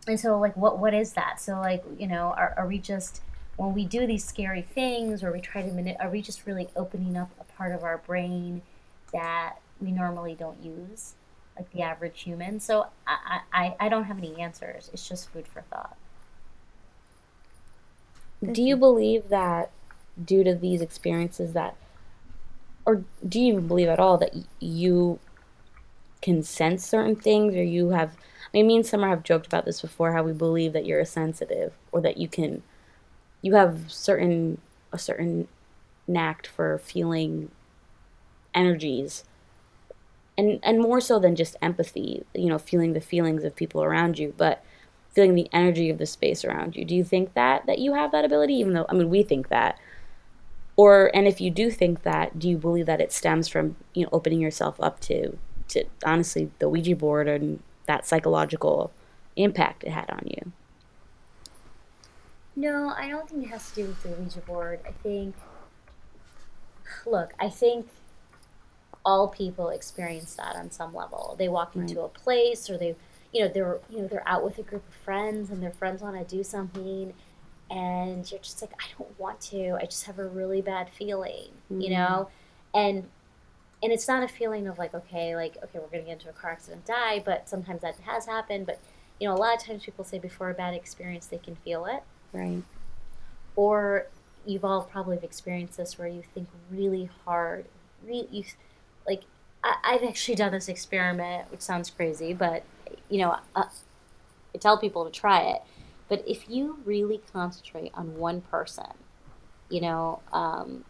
and so like, what is that? So, like, are we just, when we do these scary things, or we try to are we just really opening up a part of our brain that we normally don't use, like the average human? So I don't have any answers. It's just food for thought. Do This you is believe that due to these experiences that, or do you even believe at all that you can sense certain things, or you have, I mean, me and Summer have joked about this before, how we believe that you're a sensitive, or that you have a certain knack for feeling energies, and more so than just empathy, feeling the feelings of people around you, but feeling the energy of the space around you. Do you think that you have that ability, even though, I mean, we think that, or, and if you do think that, do you believe that it stems from, opening yourself up to honestly the Ouija board and that psychological impact it had on you? No, I don't think it has to do with the Ouija board. I think all people experience that on some level. They walk Right. into a place, or they're out with a group of friends, and their friends want to do something, and you're just like, I don't want to. I just have a really bad feeling, Mm, and and it's not a feeling of like, okay, we're gonna get into a car accident, die. But sometimes that has happened. But a lot of times people say before a bad experience they can feel it. right. or you've all probably have experienced this where you think really hard, you like I've actually done this experiment, which sounds crazy, but you know, I tell people to try it. But if you really concentrate on one person, you know, I'm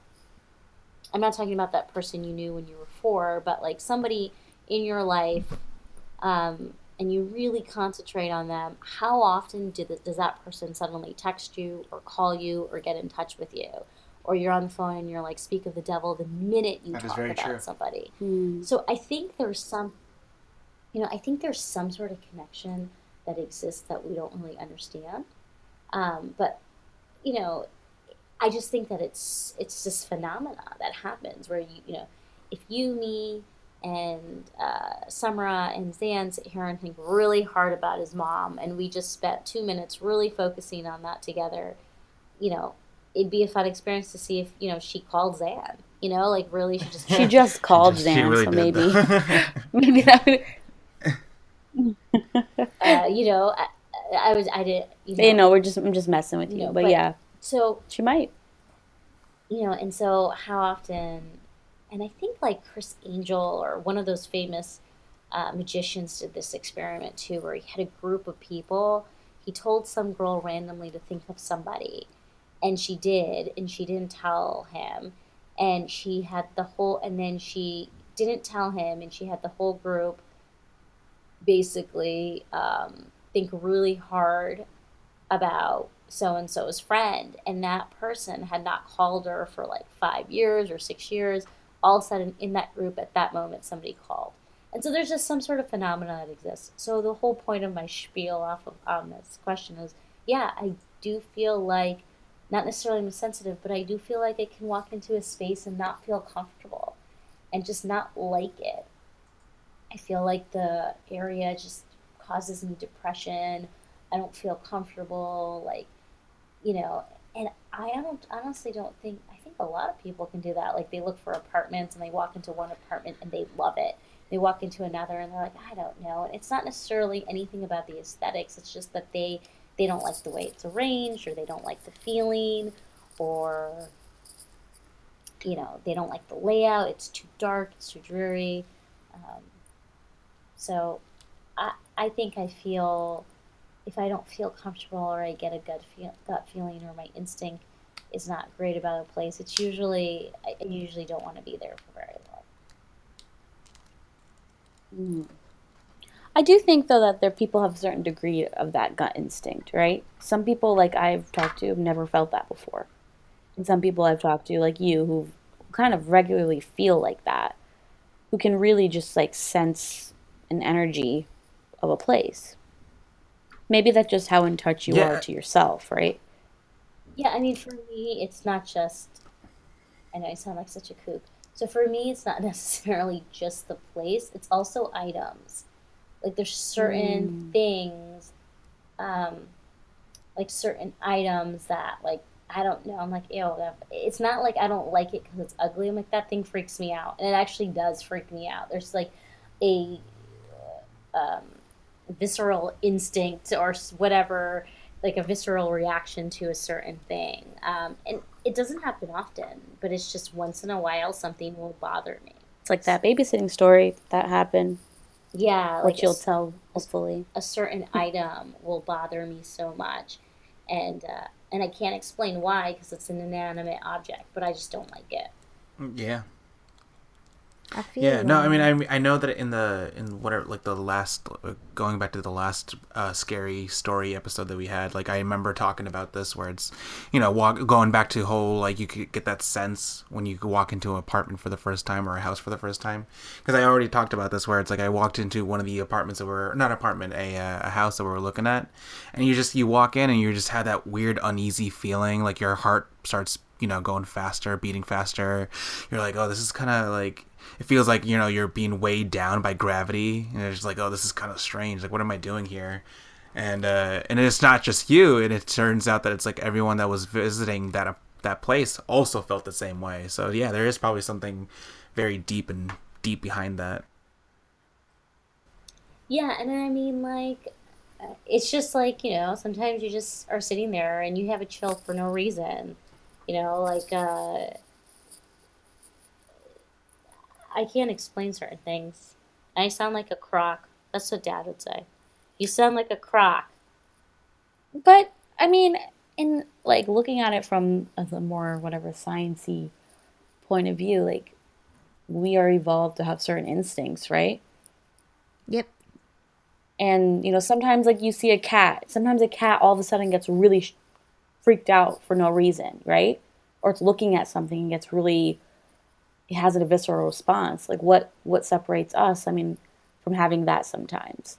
not talking about that person you knew when you were four, but like somebody in your life, and you really concentrate on them, how often does that person suddenly text you or call you or get in touch with you? Or you're on the phone and you're like, speak of the devil the minute you That is talk very true. about somebody. Hmm. So I think there's some sort of connection that exists that we don't really understand. But you know, I just think that it's this phenomena that happens where if you, me, and Samra and Zan sit here and think really hard about his mom, and we just spent 2 minutes really focusing on that together, you know, it'd be a fun experience to see if she called Zan, like really she just She just called She Zan, really so did maybe though. maybe that would, you know I did I'm just messing with you, but but yeah, so she might. and so how often, and I think like Chris Angel or one of those famous magicians did this experiment too, where he had a group of people. He told some girl randomly to think of somebody, and she did, and she didn't tell him, and she had the whole, and then she didn't tell him, and she had the whole group basically think really hard about so and so's friend, and that person had not called her for like 5 years or 6 years. All of a sudden, in that group at that moment, somebody called. And so there's just some sort of phenomena that exists. So the whole point of my spiel off of this question is, yeah, I do feel like, not necessarily I'm sensitive, but I do feel like I can walk into a space and not feel comfortable and just not like it. I feel like the area just causes me depression. I don't feel comfortable, like, you know, and honestly don't think, I think a lot of people can do that. Like they look for apartments and they walk into one apartment and they love it. They walk into another and they're like, I don't know. And it's not necessarily anything about the aesthetics. It's just that they don't like the way it's arranged, or they don't like the feeling, or they don't like the layout. It's too dark, it's too dreary. Um, so I think I feel, if I don't feel comfortable or I get a gut feeling, or my instinct is not great about a place, it's usually I usually don't want to be there for very long. Mm. I do think though that there people have a certain degree of that gut instinct, right? Some people like I've talked to have never felt that before. And some people I've talked to, like you, who kind of regularly feel like that, who can really just like sense an energy of a place. Maybe that's just how in touch you are Yeah, to yourself, right? Yeah, I mean, for me, it's not just. I know I sound like such a kook. So for me, it's not necessarily just the place; it's also items. Like there's certain Mm. things, um, like certain items that like I don't know. I'm like, ew. It's not like I don't like it because it's ugly. I'm like, that thing freaks me out, and it actually does freak me out. There's like a um, visceral instinct or whatever, like a visceral reaction to a certain thing. And it doesn't happen often, but it's just once in a while something will bother me. It's like that babysitting story that happened, Yeah, like which you'll tell a, hopefully. a certain item will bother me so much, and I can't explain why because it's an inanimate object, but I just don't like it. yeah. I feel Yeah, you no, on I mean, that. I know that in whatever, like the last, going back to the last scary story episode that we had, like I remember talking about this where it's, going back to whole, like you could get that sense when you could walk into an apartment for the first time or a house for the first time, because I already talked about this where it's like I walked into one of the apartments that were not apartment, a house that we were looking at, and you walk in and you just have that weird uneasy feeling, like your heart starts going faster, beating faster. You're like, oh, this is kind of like, it feels like you're being weighed down by gravity, and it's just like, oh, this is kind of strange, like what am I doing here? And it's not just you, and it turns out that it's like everyone that was visiting that place also felt the same way. So yeah, there is probably something very deep behind that. Yeah, and I mean, like, it's just like, sometimes you just are sitting there and you have a chill for no reason. Like I can't explain certain things. I sound like a crock. That's what Dad would say. You sound like a crock. But I mean, in like looking at it from a more whatever sciencey point of view, like we are evolved to have certain instincts, right? Yep. And sometimes like you see a cat. Sometimes a cat all of a sudden gets really freaked out for no reason, right? Or it's looking at something and gets really it has a visceral response. Like what separates us? I mean, from having that sometimes.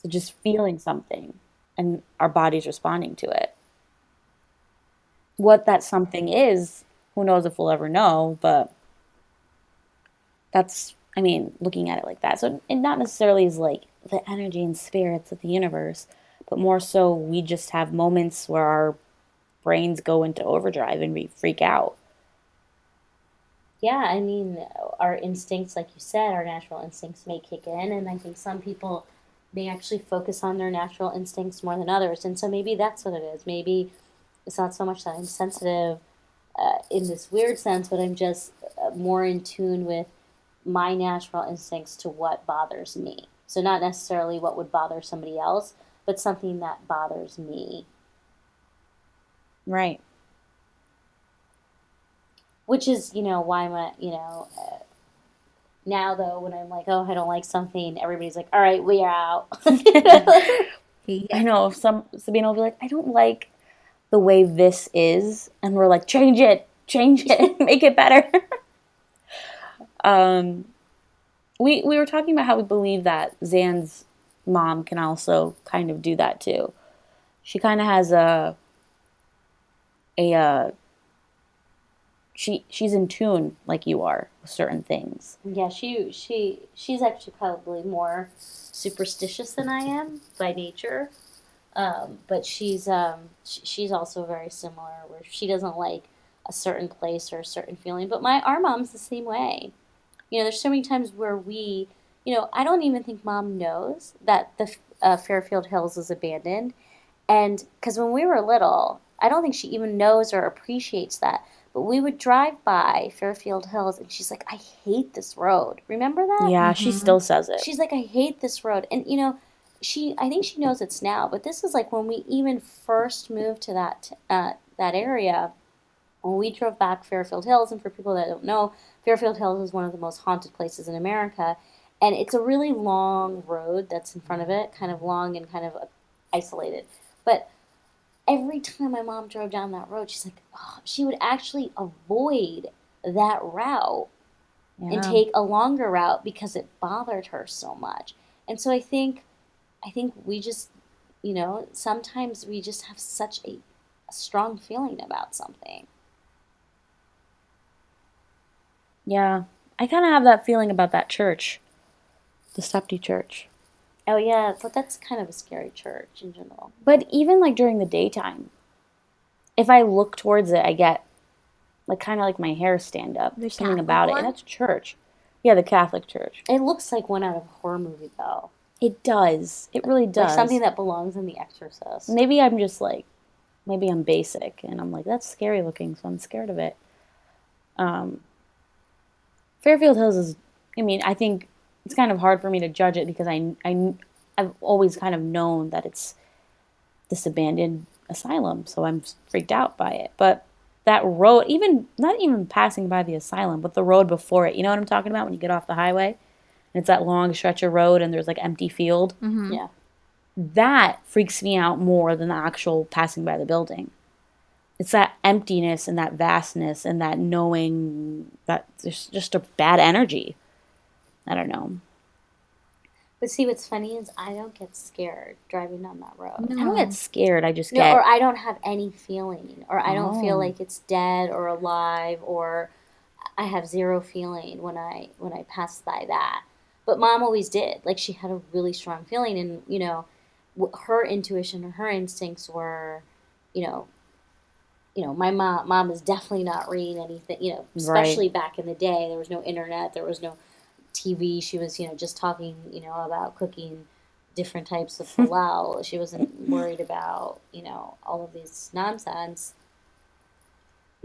So just feeling something and our body's responding to it. What that something is, who knows if we'll ever know, but that's, I mean, looking at it like that. So it not necessarily is like the energy and spirits of the universe, but more so we just have moments where our brains go into overdrive and we freak out. Yeah, I mean, our instincts, like you said, our natural instincts may kick in, and I think some people may actually focus on their natural instincts more than others. And so maybe that's what it is. Maybe it's not so much that I'm sensitive in this weird sense, but I'm just more in tune with my natural instincts to what bothers me. So, not necessarily what would bother somebody else, but something that bothers me. Right. Which is, why I'm now though, when I'm like, oh, I don't like something, everybody's like, all right, we are out. I Yeah. know some Sabina will be like, I don't like the way this is, and we're like, change it, make it better. um, we were talking about how we believe that Zan's mom can also kind of do that too. She kind of has a she's in tune like you are with certain things. Yeah, she's actually probably more superstitious than I am by nature. But she's also very similar, where she doesn't like a certain place or a certain feeling. But our mom's the same way. There's so many times where I don't even think mom knows that the Fairfield Hills is abandoned. And because when we were little, I don't think she even knows or appreciates that. But we would drive by Fairfield Hills and she's like, I hate this road. Remember that? Yeah, she Mm-hmm. still says it. She's like, I hate this road. And I think she knows it's now, but this is like when we even first moved to that area. When we drove back Fairfield Hills, and for people that don't know, Fairfield Hills is one of the most haunted places in America, and it's a really long road that's in front of it, kind of long and kind of isolated. But every time my mom drove down that road, she's like, oh, she would actually avoid that route and Yeah. take a longer route because it bothered her so much. And so I think we just, sometimes we just have such a strong feeling about something. Yeah. I kind of have that feeling about that church, the Septi church. Oh yeah, but that's kind of a scary church in general. But even like during the daytime, if I look towards it, I get like kind of like my hair stand up. The There's something Catholic about it, and one? that's church. Yeah, the Catholic church. It looks like one out of a horror movie though. It does. It really Like something does. that belongs in The Exorcist. Maybe I'm just like, maybe I'm basic, and I'm like, that's scary looking, so I'm scared of it. Um, Fairfield Hills is, I mean, I think it's kind of hard for me to judge it because I've always kind of known that it's this abandoned asylum, so I'm freaked out by it. But that road, even not even passing by the asylum, but the road before it, you know what I'm talking about when you get off the highway and it's that long stretch of road and there's like empty field. Mm-hmm. Yeah. That freaks me out more than the actual passing by the building. It's that emptiness and that vastness and that knowing that there's just a bad energy. I don't know. But see, what's funny is I don't get scared driving down that road. I don't get No. scared. I just No, or get, I don't have any feeling, or I don't feel oh, like it's dead or alive, or I have zero feeling when I pass by that. But mom always did. Like she had a really strong feeling, and her intuition or her instincts were, you know, my mom is definitely not reading anything. right. Especially back in the day, there was no internet, there was no TV. She was just talking about cooking different types of halal. She wasn't worried about, all of this nonsense.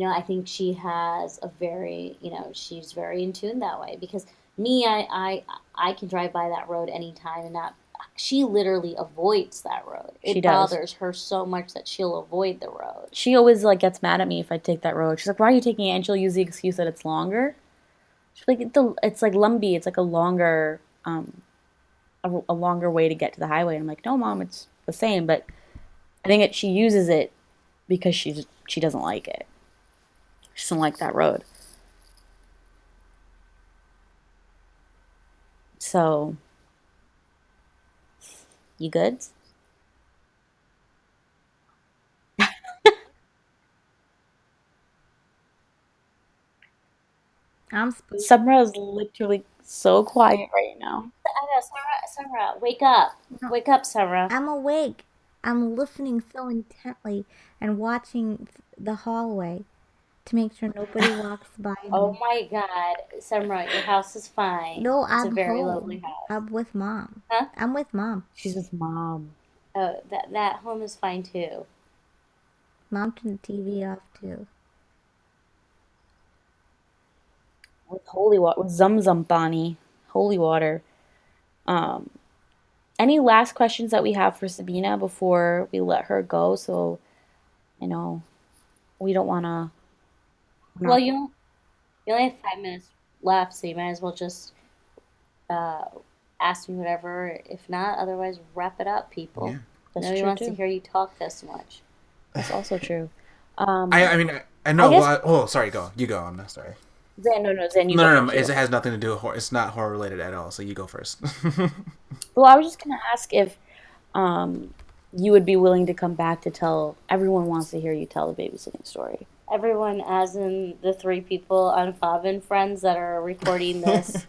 I think she has a very, she's very in tune that way because me, I can drive by that road anytime and not, she literally avoids that road. She It does. bothers her so much that she'll avoid the road. She always like gets mad at me if I take that road. She's like, "Why are you taking it?" And she'll use the excuse that it's longer. She's like, "It's like Lumbee. It's like a longer way to get to the highway." And I'm like, "No, mom, it's the same." But I think she uses it because she doesn't like it. She doesn't like that road. So, you good? I'm spooked. Summer is literally so quiet right now. I know, Sarah, wake up. No, Wake up, Sarah. I'm awake. I'm listening so intently and watching the hallway to make sure nobody walks by Oh me. my God, Sarah, your house is fine. No, It's a I'm very lovely home. house. I'm with mom. Huh? I'm with mom. She's with mom Oh, that home is fine too. Mom turned the TV off too. with holy water, with Zum Zum Bani, holy water. Um, any last questions that we have for Sabina before we let her go? So, you know, we don't want to. Well, Not. you only have 5 minutes left, so you might as well just uh, ask me whatever. If not, otherwise, wrap it up, people. Yeah. That's Nobody true wants to too. hear you talk this much. That's also true. I mean, I I know. guess. Well, oh, sorry. Go. You go. I'm not sorry. Zen, no, no, Zen, you No, go no, no. first. You It go has first. nothing to do with horror. It's not horror related at all. So you go first. Well, I was just gonna ask if um, you would be willing to come back to tell. Everyone wants to hear you tell the babysitting story. Everyone, as in the three people on Fob and Friends that are recording this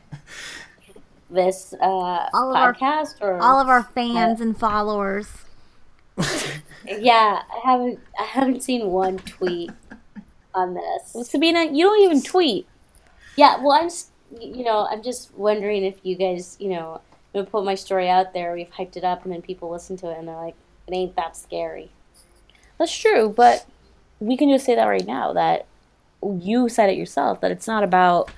All of our podcast, or all of our uh, fans and followers. yeah, I haven't seen one tweet on Well, this. Sabina, you don't even tweet. Yeah, well, I'm just wondering if you guys, put my story out there, we've hyped it up, and then people listen to it, and they're like, it ain't that scary. That's true, but we can just say that right now that you said it yourself that it's not about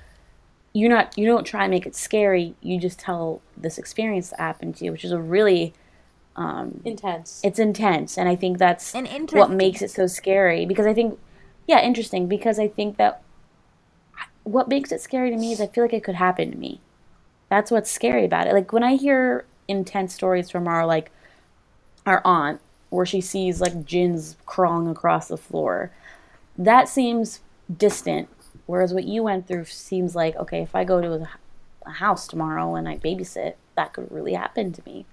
you don't try and make it scary. You just tell this experience that happened to you, which is a really Intense. it's intense, and I think that's And what interesting. makes it so scary. Because I think, yeah, interesting. Because I think that what makes it scary to me is I feel like it could happen to me. That's what's scary about it. Like when I hear intense stories from our aunt where she sees like jinns crawling across the floor, that seems distant. Whereas what you went through seems like, okay, if I go to a house tomorrow and I babysit, that could really happen to me.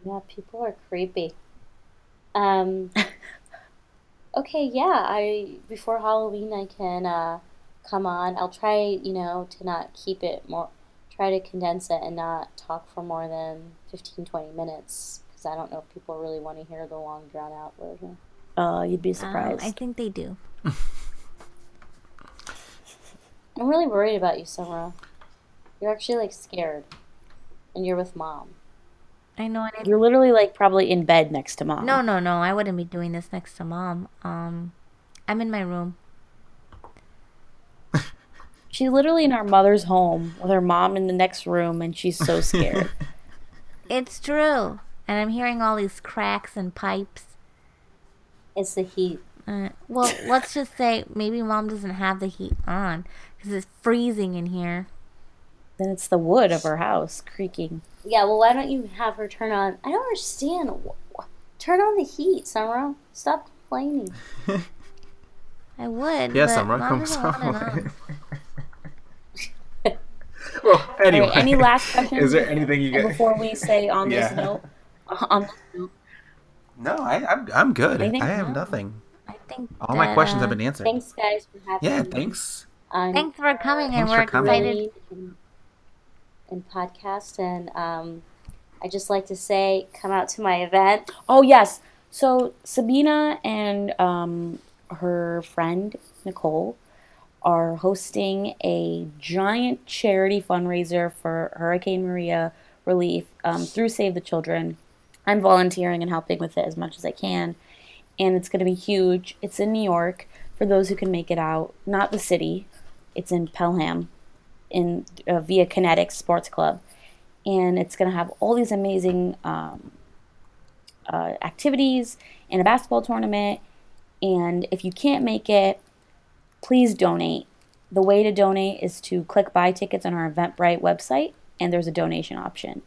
Yeah, people are creepy. Um, okay, yeah, before Halloween I can come on. I'll try, to not keep it more, try to condense it and not talk for more than 15-20 minutes because I don't know if people really want to hear the long drawn out version. You'd be I surprised. think they do. I'm really worried about you, Summer. You're actually like scared, and you're with mom. I know. And You're literally like probably in bed next to no, mom. no, no. I wouldn't be doing this next to mom. I'm in my room. She's literally in our mother's home with her mom in the next room, and she's so scared. It's true. And I'm hearing all these cracks and pipes. It's the heat. Well, let's just say maybe mom doesn't have the heat on because it's freezing in here. Then it's the wood of her house creaking. Yeah, well, why don't you have her turn on? I don't understand. Turn on the heat, Summer. Stop complaining. I would, Yeah, but Summer, mom come doesn't want it somewhere. on. Well, All right. Any anyway, last is questions there anything you got? before we say on this Yeah. note? On this note, No, I'm good. I anything? have No, nothing. I think All my that. questions have been answered. Thanks, guys, for Yeah, having me thanks. on Thanks for coming, and Thanks we're for coming. excited. Join and podcast. And I just like to say, come out to my event. Oh yes. So Sabina and her friend Nicole are hosting a giant charity fundraiser for Hurricane Maria relief through Save the Children. I'm volunteering and helping with it as much as I can, and it's going to be huge. It's in New York for those who can make it out. Not the city. It's in Pelham, in via Kinetic Sports Club, and it's going to have all these amazing activities and a basketball tournament. And if you can't make it, please donate. The way to donate is to click buy tickets on our Eventbrite website, and there's a donation option.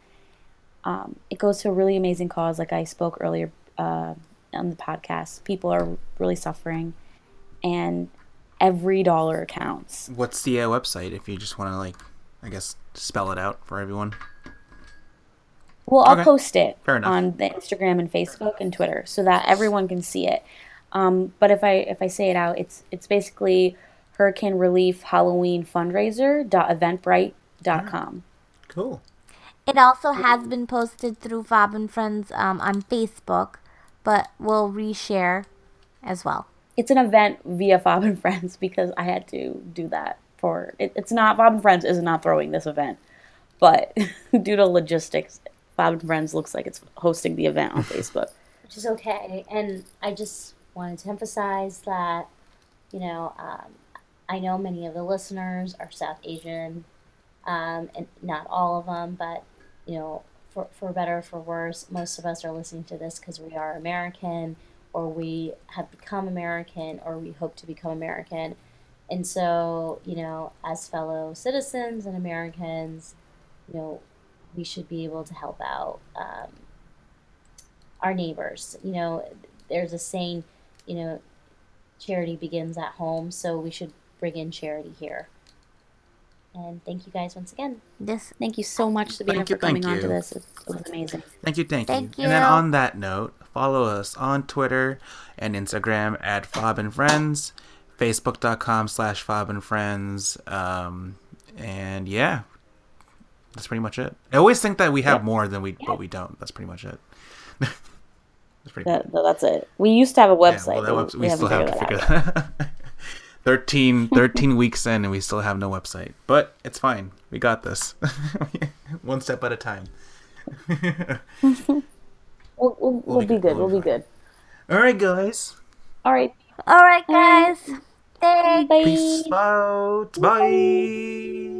It goes to a really amazing cause, like I spoke earlier on the podcast. People are really suffering, and every dollar counts. What's the website if you just want to, like, I guess, spell it out for everyone? Well, I'll Okay. post it Fair enough. on the Instagram and Facebook and Twitter so that everyone can see it. But if I say it out, it's basically Hurricane Relief Halloween Fundraiser.eventbrite.com. Cool. It also has been posted through Fob and Friends on Facebook, but we'll reshare as well. It's an event via Fob and Friends because I had to do that for it. It's not Fob and Friends is not throwing this event, but due to logistics, Fob and Friends looks like it's hosting the event on Facebook. Which is okay. And I just wanted to emphasize that, I know many of the listeners are South Asian, and not all of them, but, for better or for worse, most of us are listening to this because we are American, or we have become American, or we hope to become American. And so, as fellow citizens and Americans, we should be able to help out our neighbors. There's a saying, charity begins at home, so we should bring in charity here. And thank you guys once again. Thank you so much, Sabina, for coming on to this. It was amazing. Thank you. Thank you. And then on that note, follow us on Twitter and Instagram at Fob and Friends, Facebook.com/Fob and Friends. And yeah, that's pretty much it. I always think that we have more than but we don't. That's pretty much it. That's it. We used to have a website. Yeah, well, we still have to figure that out. 13 weeks in and we still have no website. But it's fine. We got this. One step at a time. We'll be good. We'll be good. All right, guys. All right. All right, guys. Thanks. Bye. Peace out. Bye.